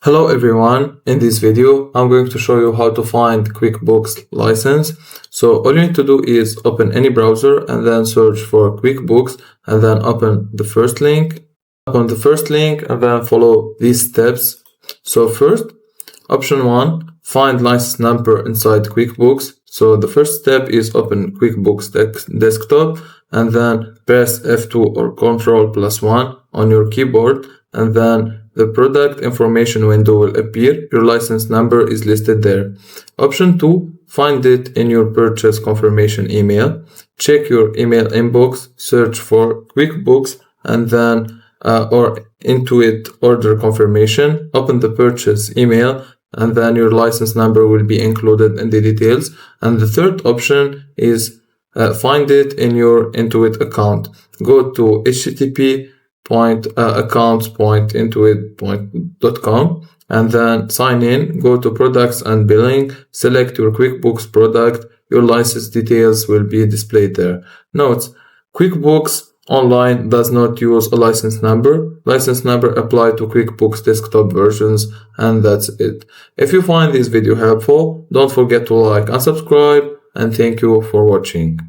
Hello everyone, in this video I'm going to show you how to find QuickBooks license. So all you need to do is open any browser and then search for QuickBooks and then open the first link. Open the first link and then follow these steps. So first, option 1, find license number inside QuickBooks. So the first step is open QuickBooks desktop and then press F2 or Ctrl+1 on your keyboard, and then the product information window will appear. Your license number is listed there. Option 2, find it in your purchase confirmation email. Check your email inbox, search for QuickBooks and then or Intuit order confirmation. Open the purchase email and then your license number will be included in the details. And the third option is find it in your Intuit account. Go to http://accounts.intuit.com and then sign in. Go to products and billing, select your QuickBooks product. Your license details will be displayed there. Note: QuickBooks Online does not use a license number. License number apply to QuickBooks desktop versions, and that's it. If you find this video helpful, don't forget to like and subscribe, and thank you for watching.